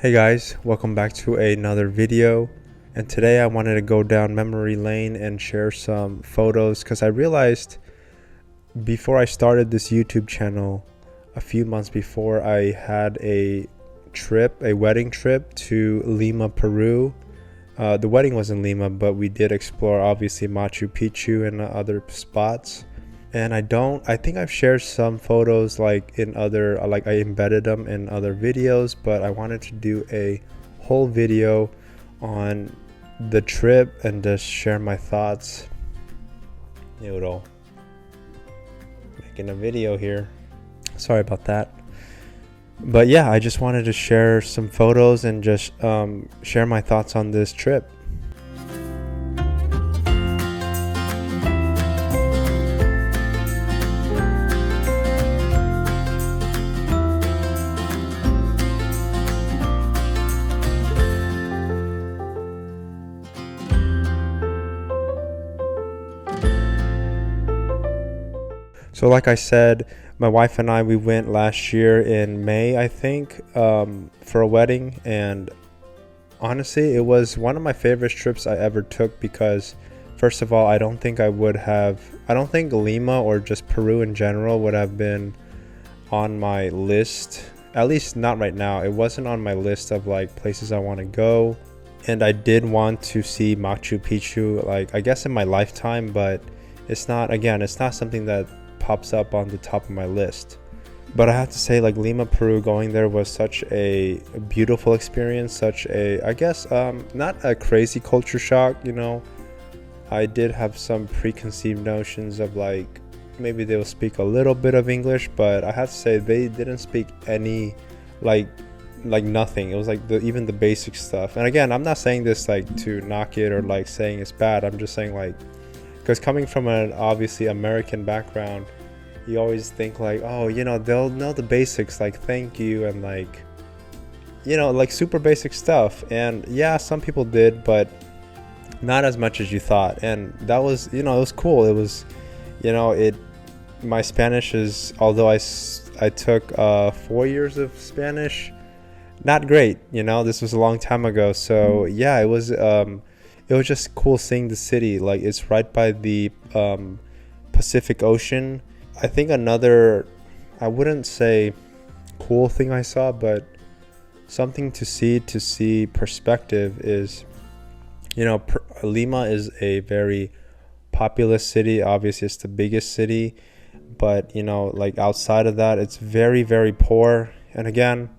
Hey guys, welcome back to another video, and today I wanted to go down memory lane and share some photos because I realized before I started this YouTube channel a few months before, I had a wedding trip to Lima, Peru. The wedding was in Lima, but we did explore obviously Machu Picchu and other spots. And I think I've shared some photos I embedded them in other videos, but I wanted to do a whole video on the trip and just share my thoughts. Noodle. Making a video here. Sorry about that. But yeah, I just wanted to share some photos and just share my thoughts on this trip. So like I said, my wife and I, we went last year in May, I think, for a wedding. And honestly, it was one of my favorite trips I ever took because, first of all, I don't think Lima or just Peru in general would have been on my list. At least not right now. It wasn't on my list of places I want to go. And I did want to see Machu Picchu, I guess in my lifetime, but it's not something that pops up on the top of my list. But I have to say, Lima, Peru, going there was such a beautiful experience, not a crazy culture shock. I did have some preconceived notions of maybe they'll speak a little bit of English, but I have to say they didn't speak any nothing. It was even the basic stuff. And again, I'm not saying this to knock it or saying it's bad. I'm just saying because coming from an obviously American background, you always think they'll know the basics, thank you and super basic stuff. And yeah, some people did, but not as much as you thought. And that was, it was cool. It was, my Spanish is, although I took 4 years of Spanish, not great. This was a long time ago. So yeah, it was just cool seeing the city. It's right by the Pacific Ocean. I think another, I wouldn't say cool thing I saw, but something to see perspective is, Lima is a very populous city. Obviously it's the biggest city, but outside of that, it's very, very poor. And again,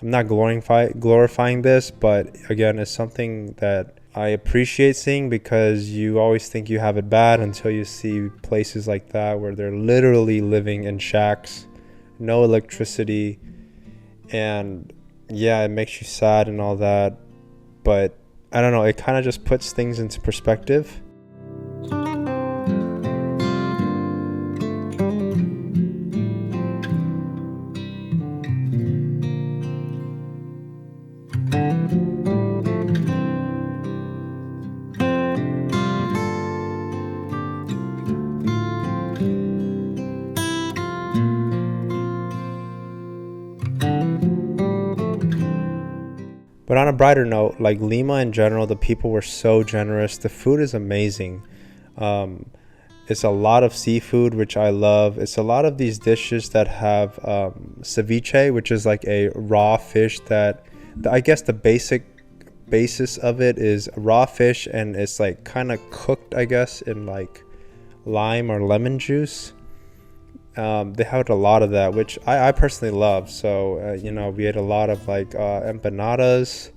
I'm not glorifying this, but again, it's something that I appreciate seeing, because you always think you have it bad until you see places like that where they're literally living in shacks, no electricity, and yeah, it makes you sad and all that. But I don't know, it kind of just puts things into perspective. But on a brighter note, Lima in general, the people were so generous. The food is amazing. It's a lot of seafood, which I love. It's a lot of these dishes that have ceviche, which is a raw fish that, I guess the basic basis of it is raw fish, and it's kind of cooked, I guess, in lime or lemon juice. They had a lot of that, which I personally love. So we ate a lot of empanadas,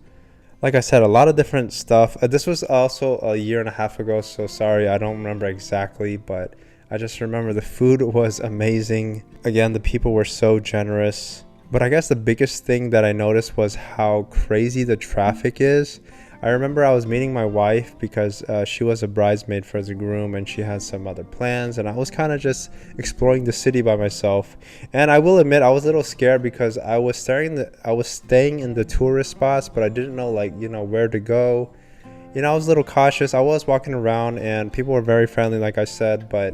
like I said, a lot of different stuff. This was also a year and a half ago, so sorry, I don't remember exactly, but I just remember the food was amazing. Again, the people were so generous. But I guess the biggest thing that I noticed was how crazy the traffic is. I remember I was meeting my wife because she was a bridesmaid for the groom, and she had some other plans, and I was kind of just exploring the city by myself. And I will admit, I was a little scared because I was staying in the tourist spots, but I didn't know where to go. I was a little cautious. I was walking around and people were very friendly, like I said, but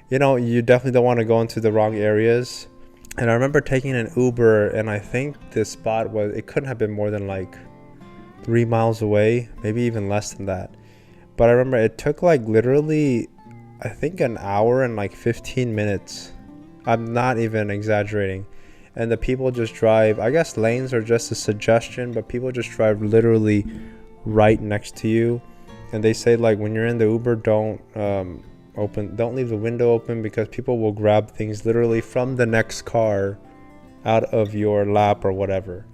you definitely don't want to go into the wrong areas. And I remember taking an Uber, and I think this spot it couldn't have been more than like 3 miles away, maybe even less than that. But I remember it took like literally, I think, an hour and like 15 minutes. I'm not even exaggerating. And the people just drive, I guess lanes are just a suggestion, but people just drive literally right next to you. And they say like when you're in the Uber, don't leave the window open, because people will grab things literally from the next car out of your lap or whatever.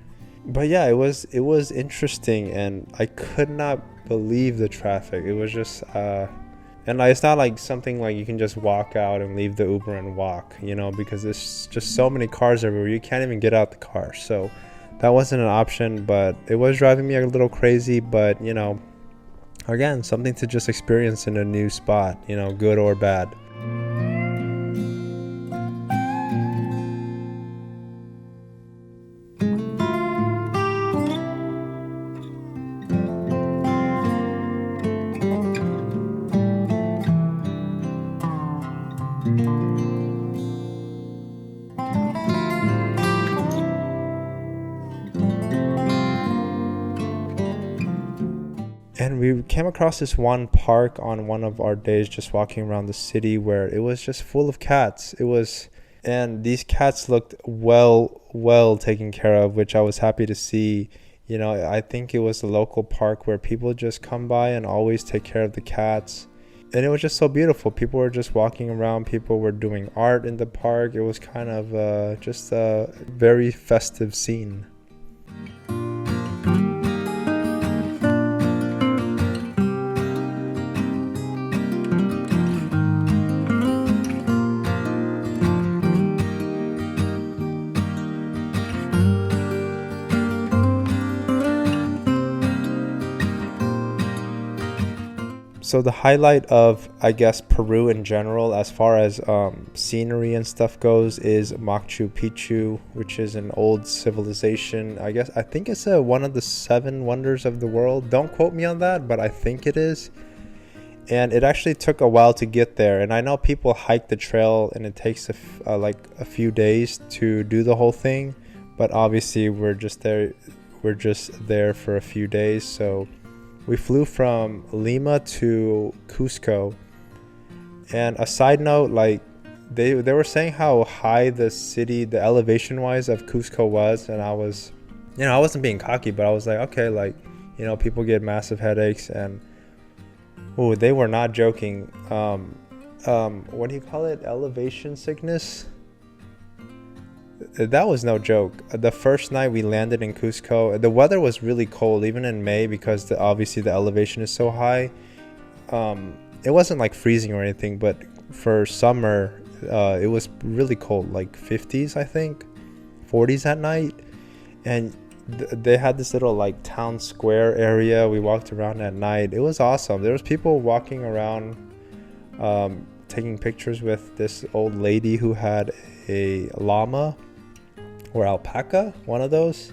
But yeah, it was interesting, and I could not believe the traffic. It was just and it's not like something like you can just walk out and leave the Uber and walk, because there's just so many cars everywhere. You can't even get out the car. So that wasn't an option, but it was driving me a little crazy. But again, something to just experience in a new spot, good or bad. And we came across this one park on one of our days just walking around the city, where it was just full of cats. And these cats looked well taken care of, which I was happy to see. I think it was a local park where people just come by and always take care of the cats. And it was just so beautiful. People were just walking around. People were doing art in the park. It was kind of just a very festive scene. So the highlight of, I guess, Peru in general, as far as scenery and stuff goes, is Machu Picchu, which is an old civilization. I think it's one of the 7 wonders of the world. Don't quote me on that, but I think it is. And it actually took a while to get there. And I know people hike the trail, and it takes a few days to do the whole thing. But obviously, we're just there for a few days, so we flew from Lima to Cusco. And a side note, like they were saying how high the elevation wise of Cusco was, and I was, I wasn't being cocky, but I was like, okay, like, people get massive headaches, and they were not joking. What do you call it? Elevation sickness? That was no joke. The first night we landed in Cusco, the weather was really cold, even in May, because obviously the elevation is so high. It wasn't like freezing or anything, but for summer, it was really cold, like 50s, I think, 40s at night. And they had this little like town square area. We walked around at night. It was awesome. There was people walking around, taking pictures with this old lady who had a llama or alpaca, one of those.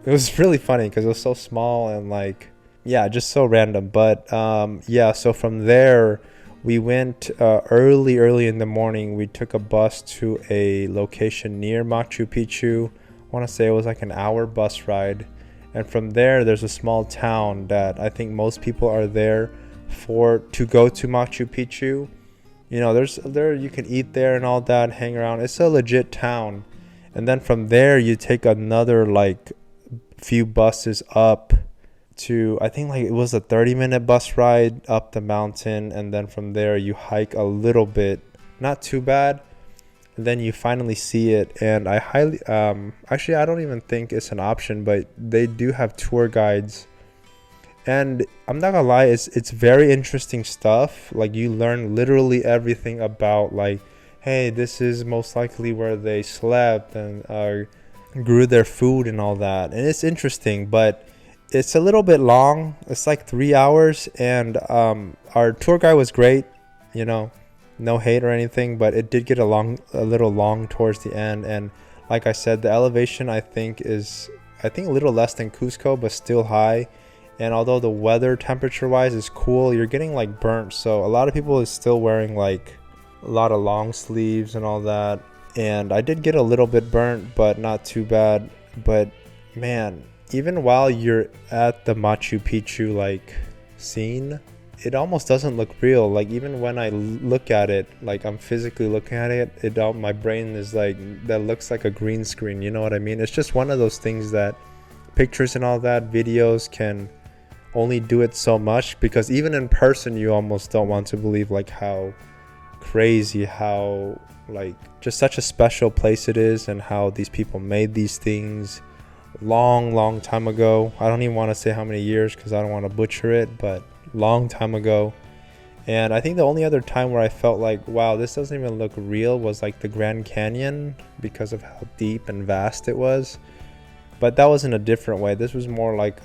It was really funny because it was so small and like, yeah, just so random. But so from there we went early in the morning. We took a bus to a location near Machu Picchu. I want to say it was like an hour bus ride, and from there there's a small town that I think most people are there to go to Machu Picchu. You can eat there and all that, hang around. It's a legit town. And then from there you take another like few buses up to, I think like it was a 30-minute bus ride up the mountain, and then from there you hike a little bit, not too bad, and then you finally see it. And I highly actually I don't even think it's an option, but they do have tour guides. And I'm not gonna lie, it's very interesting stuff. Like you learn literally everything about, like, hey, this is most likely where they slept and grew their food and all that. And it's interesting, but it's a little bit long. It's like 3 hours, and our tour guide was great, no hate or anything, but it did get a little long towards the end. And like I said, the elevation I think a little less than Cusco, but still high. And although the weather temperature wise is cool, you're getting like burnt. So a lot of people is still wearing like a lot of long sleeves and all that. and I did get a little bit burnt, but not too bad. But man, even while you're at the Machu Picchu like scene, it almost doesn't look real. Like even when I look at it, like I'm physically looking at it, my brain is like, that looks like a green screen, you know what I mean? It's just one of those things that pictures and all that, videos can only do it so much, because even in person you almost don't want to believe like how crazy, how like just such a special place it is, and how these people made these things long time ago. I don't even want to say how many years because I don't want to butcher it, but long time ago. And I think the only other time where I felt like, wow, this doesn't even look real, was like the Grand Canyon, because of how deep and vast it was. But that was in a different way. This was more like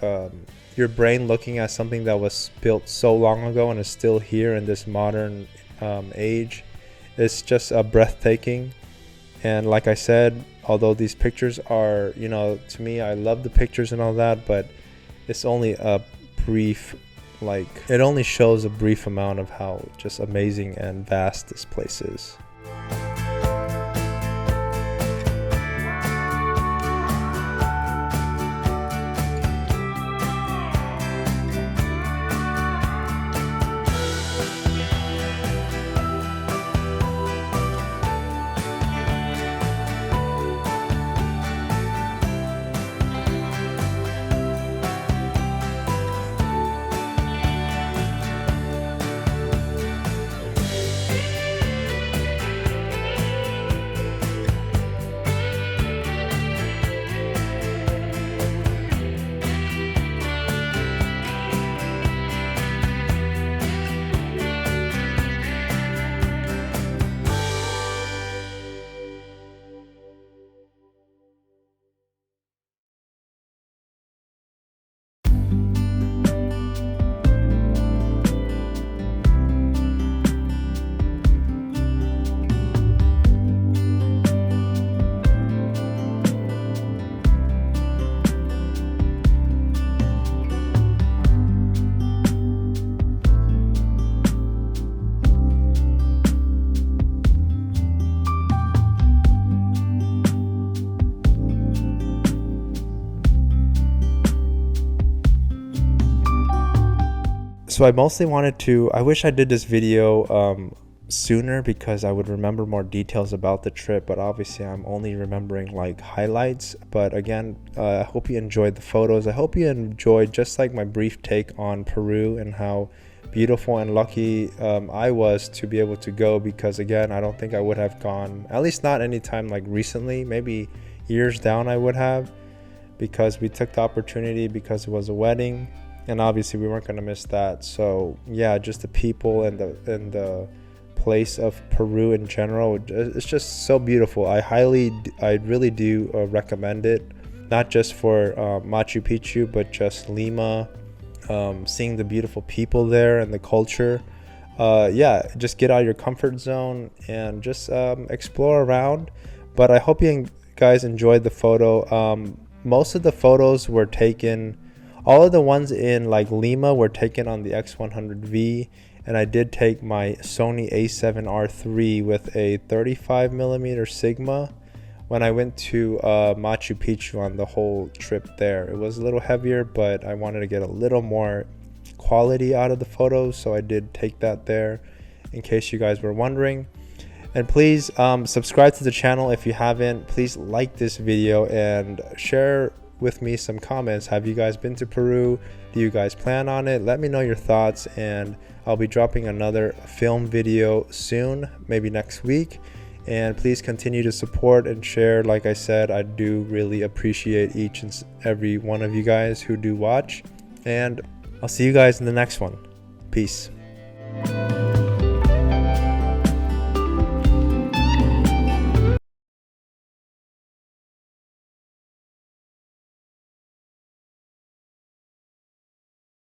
your brain looking at something that was built so long ago and is still here in this modern age. It's just breathtaking. And like I said, although these pictures are, you know, to me, I love the pictures and all that, but it's only a brief, like, it only shows a brief amount of how just amazing and vast this place is. So I mostly wanted to, I wish I did this video sooner, because I would remember more details about the trip, but obviously I'm only remembering like highlights. But again, I hope you enjoyed the photos. I hope you enjoyed just like my brief take on Peru and how beautiful and lucky I was to be able to go, because again, I don't think I would have gone, at least not anytime like recently. Maybe years down I would have, because we took the opportunity, because it was a wedding. And obviously we weren't going to miss that. So yeah, just the people and the place of Peru in general, it's just so beautiful. I really do recommend it, not just for Machu Picchu, but just Lima, seeing the beautiful people there and the culture. Yeah, just get out of your comfort zone and just explore around. But I hope you guys enjoyed the photo. Most of the photos were taken, all of the ones in like Lima were taken on the x100v, and I did take my Sony A7R III with a 35mm Sigma when I went to Machu Picchu on the whole trip there. It was a little heavier, but I wanted to get a little more quality out of the photos, so I did take that there, in case you guys were wondering. And please subscribe to the channel if you haven't. Please like this video and share with me some comments. Have you guys been to Peru? Do you guys plan on it? Let me know your thoughts, and I'll be dropping another film video soon, maybe next week. And please continue to support and share. Like I said, I do really appreciate each and every one of you guys who do watch, and I'll see you guys in the next one. Peace.